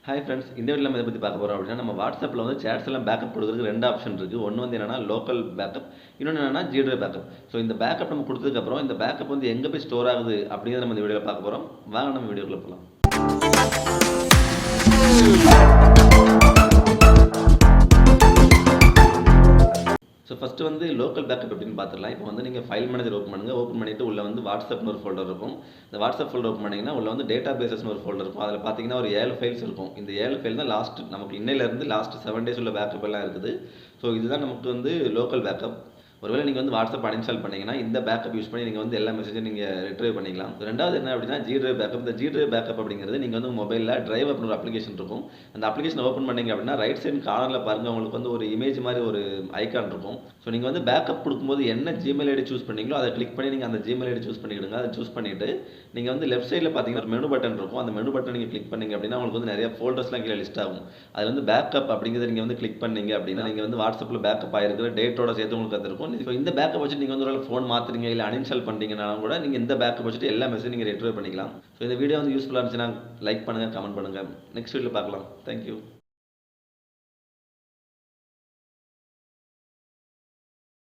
Hi friends, இந்த வீடியோவில் நம்ம இதை பற்றி பார்க்க போகிறோம் அப்படின்னா, நம்ம வாட்ஸ்அப்பில் வந்து சேட்ஸ் எல்லாம் பேக்கப் கொடுக்குறதுக்கு 2 ஆப்ஷன் இருக்குது. ஒன்று வந்து என்னன்னா லோக்கல் பேக்கப், இன்னொன்று என்னன்னா GDrive பேக்கப். ஸோ இந்த பேக்கப் நம்ம கொடுத்ததுக்கப்புறம் இந்த பேக்கப் வந்து எங்கே போய் ஸ்டோர் ஆகுது அப்படிங்கிறத நம்ம இந்த வீடியோவில் பார்க்க போகிறோம். வாங்க நம்ம வீடியோக்குள்ள போகலாம். ஸோ ஃபஸ்ட்டு வந்து லோக்கல் பேக்கப் எப்படின்னு பார்த்துடலாம். இப்போ வந்து நீங்கள் ஃபைல் மேனேஜர் ஓப்பன் பண்ணுங்கள். ஓப்பன் பண்ணிவிட்டு உள்ளே வந்து வாட்ஸ்அப்னு ஒரு ஃபோல்டர் இருக்கும். இந்த வாட்ஸ்அப் ஃபோல்டர் ஓப்பன் பண்ணிங்கன்னா உள்ள வந்து டேட்டா பேசஸ்னு ஒரு ஃபோல்டர் இருக்கும். அதில் பார்த்தீங்கன்னா ஒரு 7 ஃபைல்ஸ் இருக்கும். இந்த 7 ஃபைல் தான் நமக்கு இன்னையிலேருந்து லாஸ்ட் 7 டேஸ் உள்ள பேக்கப் எல்லாம் இருக்குது. ஸோ இதுதான் நமக்கு வந்து லோக்கல் பேக்கப். ஒருவேளை நீங்கள் வந்து வாட்ஸ்அப் அன்இன்ஸ்டால் பண்ணிங்கன்னா இந்த பேக்கப் யூஸ் பண்ணி நீங்கள் வந்து எல்லா மெசேஜும் நீங்கள் ரிட்ரைவ் பண்ணிக்கலாம். ரெண்டாவது என்ன அப்படின்னா GDrive பேக்கப். இந்த GDrive பேக்கப் அப்படிங்கிறது நீங்கள் வந்து மொபைலில் டிரைவ் அப்படின்னு ஒரு அப்ளிகேஷன் இருக்கும். அந்த அப்ளிகேஷன் ஓப்பன் பண்ணிங்க அப்படின்னா ரைட் சைடு கார்னரில் பாருங்கள், உங்களுக்கு வந்து ஒரு இமேஜ் மாதிரி ஒரு ஐக்கான் இருக்கும். ஸோ நீங்கள் வந்து பேக்கப் கொடுக்கும்போது என்ன ஜிமெயில் ஐடி சூஸ் பண்ணீங்களோ அதை கிளிக் பண்ணி நீங்கள் அந்த ஜிமெயில் ஐடி சூஸ் பண்ணிக்கிடுங்க. அதை சூஸ் பண்ணிவிட்டு நீங்கள் வந்து லெஃப்ட் சைடில் பார்த்தீங்கன்னா மெனு பட்டன் இருக்கும். அந்த மெனு பட்டன் நீங்கள் கிளிக் பண்ணிங்க அப்படின்னா உங்களுக்கு வந்து நிறைய ஃபோல்டர்ஸ்லாம் கீழே லிஸ்ட் ஆகும். அதில் வந்து பேக்கப் அப்படிங்கிறத நீங்கள் வந்து கிளிக் பண்ணீங்க அப்படின்னா நீங்கள் வந்து வாட்ஸ்அப்பில் பேக்கப் ஆகிருக்கிற டேட்டோட சேர்த்து உங்களுக்கு அது இருக்கும். ஸோ இந்த பேக்கப் நீங்கள் வந்து ஒரு ஃபோன் மாற்றுறீங்க இல்லை அன்இன்ஸ்டால் பண்ணுறீங்கனாலும் கூட நீங்கள் இந்த பேக்கப் வச்சுட்டு எல்லா மெசேஜ் நீங்கள் ரிட்ரைவ் பண்ணிக்கலாம். ஸோ இந்த வீடியோ வந்து யூஸ்ஃபுல்லாக இருந்துச்சுன்னா லைக் பண்ணுங்கள், கமெண்ட் பண்ணுங்கள். நெக்ஸ்ட் வீடியோவில் பார்க்கலாம். தேங்க்யூ.